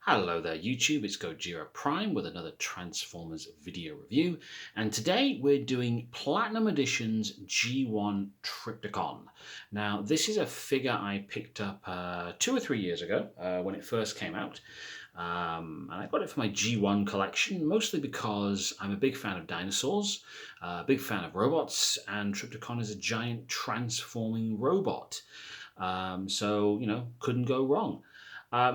Hello there YouTube, it's Gojira Prime with another Transformers video review, and today we're doing Platinum Edition's G1 Trypticon. Now this is a figure I picked up 2 or 3 years ago when it first came out, and I got it for my G1 collection mostly because I'm a big fan of dinosaurs, a big fan of robots, and Trypticon is a giant transforming robot. So, couldn't go wrong.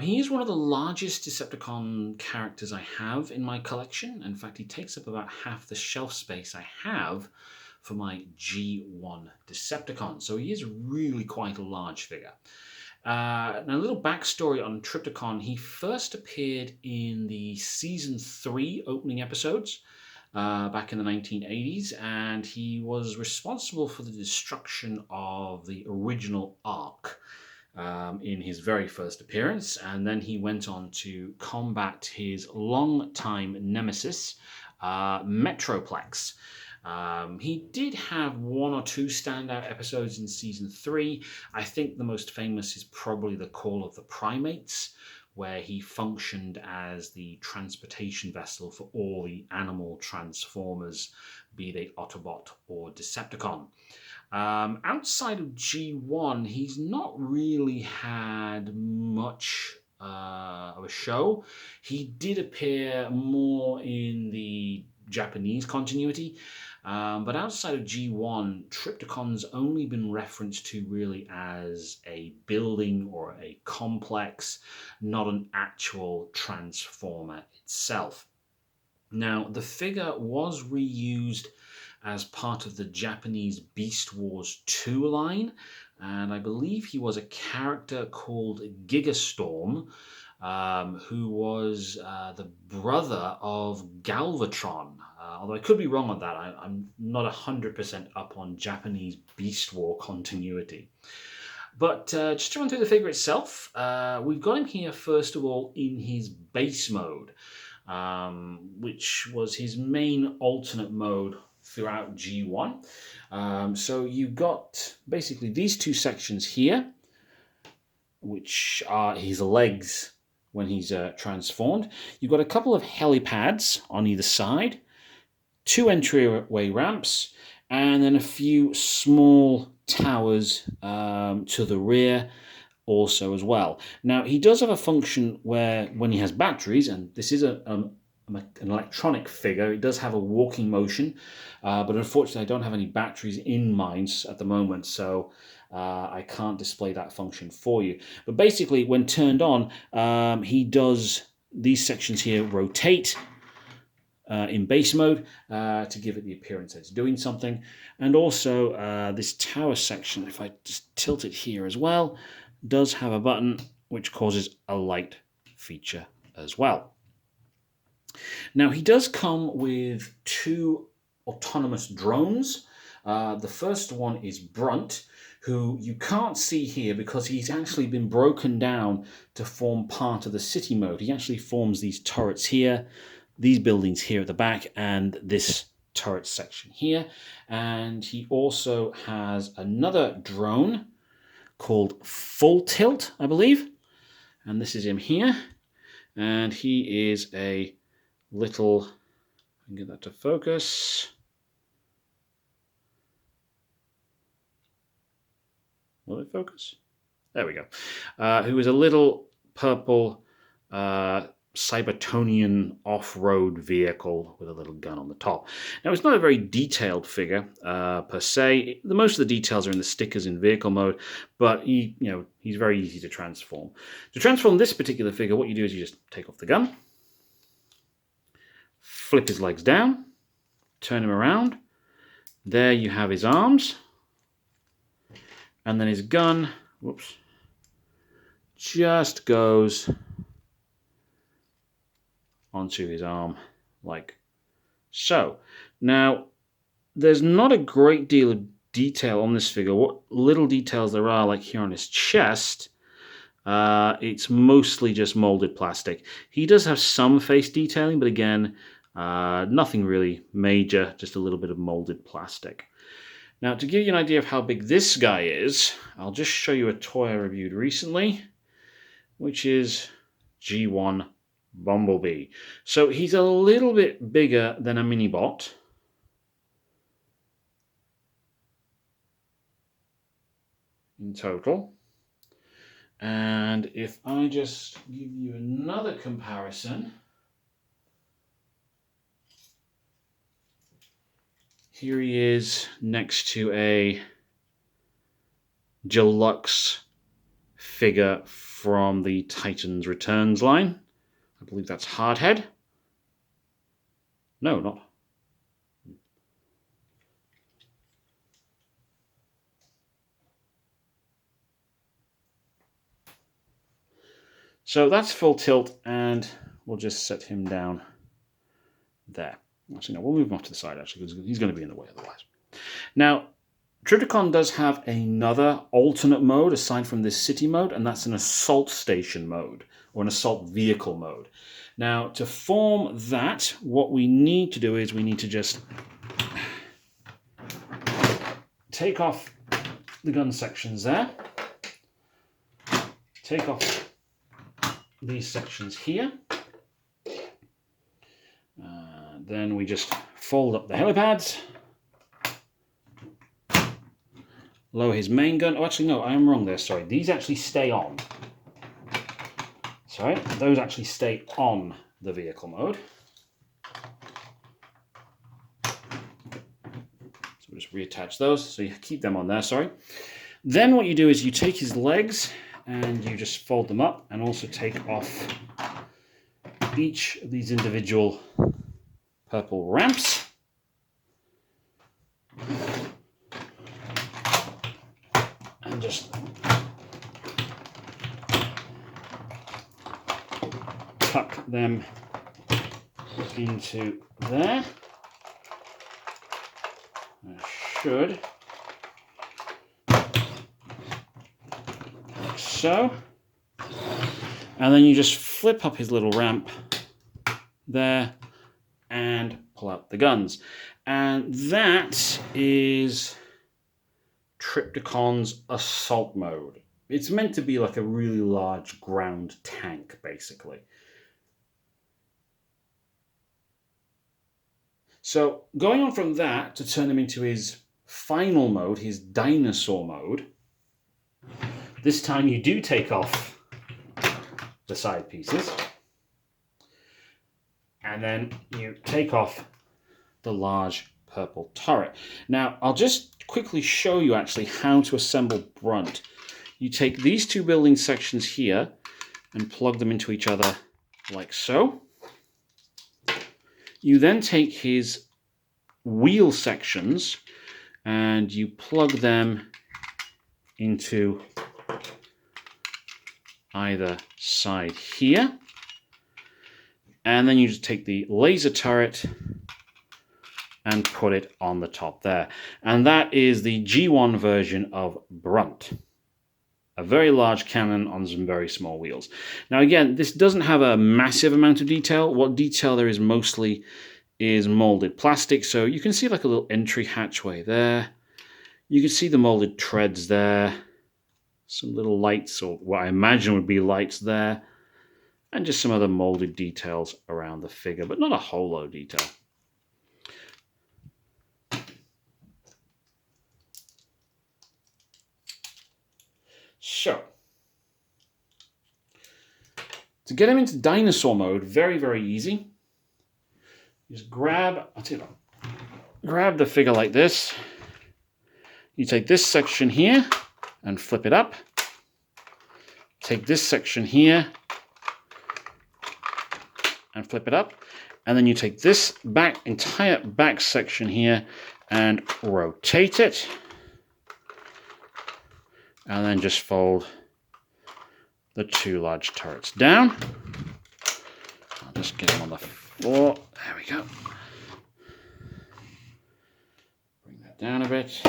He is one of the largest Decepticon characters I have in my collection. In fact, he takes up about half the shelf space I have for my G1 Decepticon. So he is really quite a large figure. Now, a little backstory on Trypticon. He first appeared in the Season 3 opening episodes back in the 1980s, and he was responsible for the destruction of the original Ark. In his very first appearance, and then he went on to combat his long-time nemesis, Metroplex. He did have 1 or 2 standout episodes in Season 3. I think the most famous is probably the Call of the Primates, where he functioned as the transportation vessel for all the animal Transformers, be they Autobot or Decepticon. Outside of G1, he's not really had much of a show. He did appear more in the Japanese continuity, but outside of G1, Trypticon's only been referenced to really as a building or a complex, not an actual transformer itself. Now, the figure was reused as part of the Japanese Beast Wars 2 line, and I believe he was a character called Gigastorm, who was the brother of Galvatron. Although I could be wrong on that, I'm not 100% up on Japanese Beast War continuity. But just to run through the figure itself, we've got him here first of all in his base mode, which was his main alternate mode throughout G1. So you've got basically these 2 sections here, which are his legs when he's transformed. You've got a couple of helipads on either side, 2 entryway ramps, and then a few small towers to the rear also as well. Now, he does have a function where when he has batteries, and this is an electronic figure, it does have a walking motion, but unfortunately I don't have any batteries in mine at the moment, so I can't display that function for you. But basically, when turned on, he does these sections here rotate in base mode to give it the appearance that it's doing something. And also this tower section, if I just tilt it here as well, does have a button which causes a light feature as well. Now, he does come with 2 autonomous drones. The first one is Brunt, who you can't see here because he's actually been broken down to form part of the city mode. He actually forms these turrets here, these buildings here at the back, and this turret section here. And he also has another drone called Full Tilt, I believe. And this is him here. And he is a little, I can get that to focus. Will it focus? There we go. Who is a little purple Cybertonian off-road vehicle with a little gun on the top. Now, it's not a very detailed figure per se. Most of the details are in the stickers in vehicle mode, but he's very easy to transform. To transform this particular figure, what you do is you just take off the gun, flip his legs down, turn him around. There you have his arms. And then his gun, whoops, just goes onto his arm like so. Now, there's not a great deal of detail on this figure. What little details there are, like here on his chest, it's mostly just molded plastic. He does have some face detailing, but again, nothing really major, just a little bit of molded plastic. Now, to give you an idea of how big this guy is, I'll just show you a toy I reviewed recently, which is G1 Bumblebee. So he's a little bit bigger than a mini-bot. In total. And if I just give you another comparison, here he is next to a deluxe figure from the Titans Returns line. I believe that's Hardhead. No, not. So that's full tilt, and we'll just set him down there. Actually, no, we'll move him off to the side, actually, because he's going to be in the way otherwise. Now, Trypticon does have another alternate mode aside from this city mode, and that's an assault station mode, or an assault vehicle mode. Now, to form that, what we need to do is we need to just take off the gun sections there, take off these sections here, then we just fold up the helipads, lower his main gun. Oh, actually, no, I am wrong there. Sorry. These actually stay on. Sorry, those actually stay on the vehicle mode. So we'll just reattach those. So you keep them on there, sorry. Then what you do is you take his legs and you just fold them up and also take off each of these individual purple ramps. And just tuck them into there. I should. Like so. And then you just flip up his little ramp there and pull out the guns. And that is Trypticon's assault mode. It's meant to be like a really large ground tank, basically. So going on from that to turn him into his final mode, his dinosaur mode, this time you do take off the side pieces and then you take off the large purple turret. Now I'll just quickly show you actually how to assemble Brunt. You take these two building sections here and plug them into each other like so. You then take his wheel sections and you plug them into either side here. And then you just take the laser turret and put it on the top there. And that is the G1 version of Brunt. A very large cannon on some very small wheels. Now again, this doesn't have a massive amount of detail. What detail there is mostly is molded plastic. So you can see like a little entry hatchway there. You can see the molded treads there. Some little lights, or what I imagine would be lights there. And just some other molded details around the figure, but not a whole lot of detail. So, to get him into dinosaur mode, very, very easy. Just grab the figure like this. You take this section here and flip it up. Take this section here and flip it up. And then you take this entire back section here and rotate it. And then just fold the two large turrets down. I'll just get them on the floor. There we go. Bring that down a bit.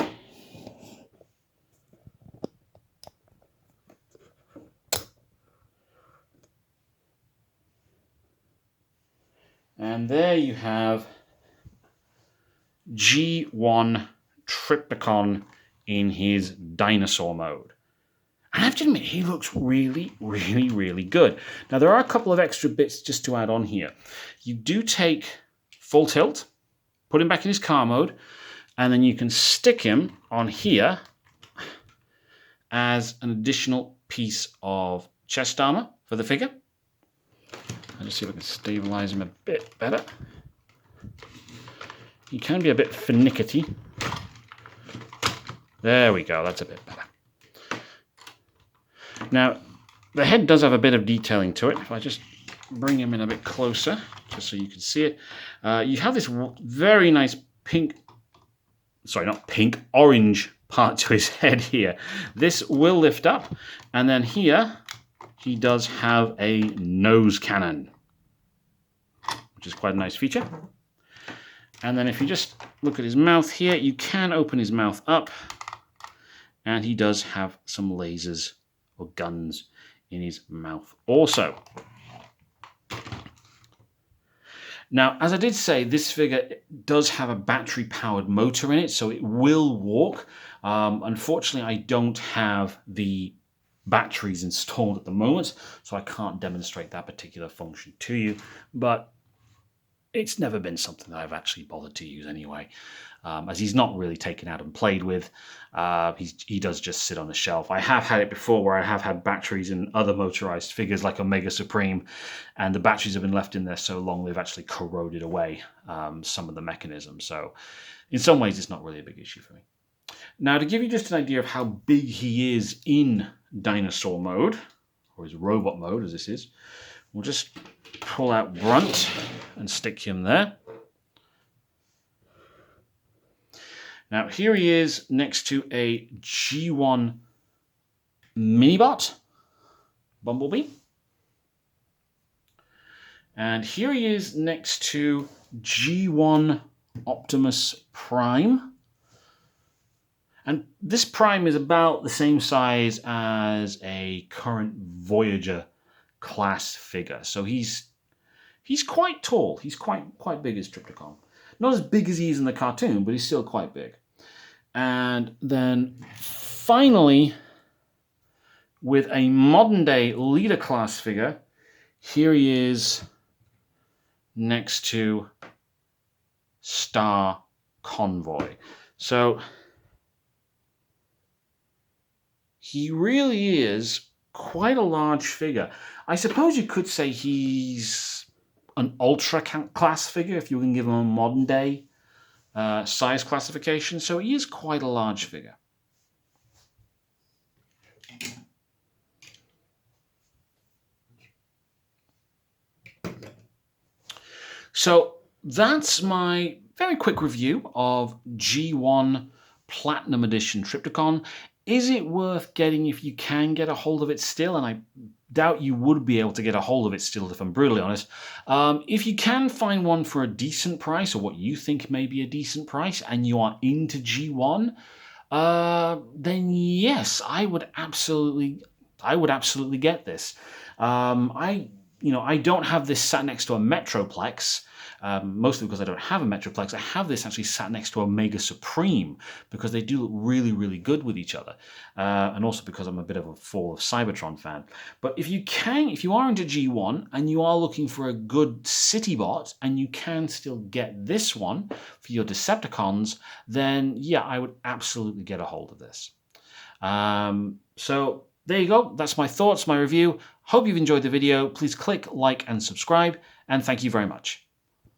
And there you have G1 Trypticon in his dinosaur mode. And I have to admit, he looks really, really, really good. Now, there are a couple of extra bits just to add on here. You do take full tilt, put him back in his car mode, and then you can stick him on here as an additional piece of chest armor for the figure. I'll just see if I can stabilize him a bit better. He can be a bit finicky. There we go, that's a bit better. Now, the head does have a bit of detailing to it. If I just bring him in a bit closer, just so you can see it. You have this very nice pink, sorry, not pink, orange part to his head here. This will lift up, and then here, he does have a nose cannon, which is quite a nice feature. And then if you just look at his mouth here, you can open his mouth up, and he does have some lasers or guns in his mouth also. Now, as I did say, this figure does have a battery-powered motor in it, so it will walk. Unfortunately, I don't have the batteries installed at the moment, so I can't demonstrate that particular function to you, but it's never been something that I've actually bothered to use anyway, as he's not really taken out and played with. He does just sit on the shelf. I have had it before where I have had batteries in other motorized figures like Omega Supreme, and the batteries have been left in there so long they've actually corroded away some of the mechanism. So in some ways it's not really a big issue for me. Now, to give you just an idea of how big he is in dinosaur mode, or his robot mode as this is, we'll just pull out Brunt and stick him there. Now, here he is next to a G1 Minibot, Bumblebee. And here he is next to G1 Optimus Prime. And this Prime is about the same size as a current Voyager class figure. So he's quite tall. He's quite big as Trypticon. Not as big as he is in the cartoon, but he's still quite big. And then finally, with a modern day leader class figure, here he is next to Star Convoy. So he really is quite a large figure. I suppose you could say he's an ultra class figure if you can give him a modern day size classification. So he is quite a large figure. So that's my very quick review of G1 Platinum Edition Trypticon. Is it worth getting if you can get a hold of it still? And I doubt you would be able to get a hold of it still, if I'm brutally honest. If you can find one for a decent price, or what you think may be a decent price, and you are into G1, then yes, I would absolutely get this. I don't have this sat next to a Metroplex. Mostly because I don't have a Metroplex. I have this actually sat next to Omega Supreme because they do look really, really good with each other. And also because I'm a bit of a Fall of Cybertron fan. But if you are into G1 and you are looking for a good city bot and you can still get this one for your Decepticons, then yeah, I would absolutely get a hold of this. So there you go. That's my thoughts, my review. Hope you've enjoyed the video. Please click like and subscribe, and thank you very much.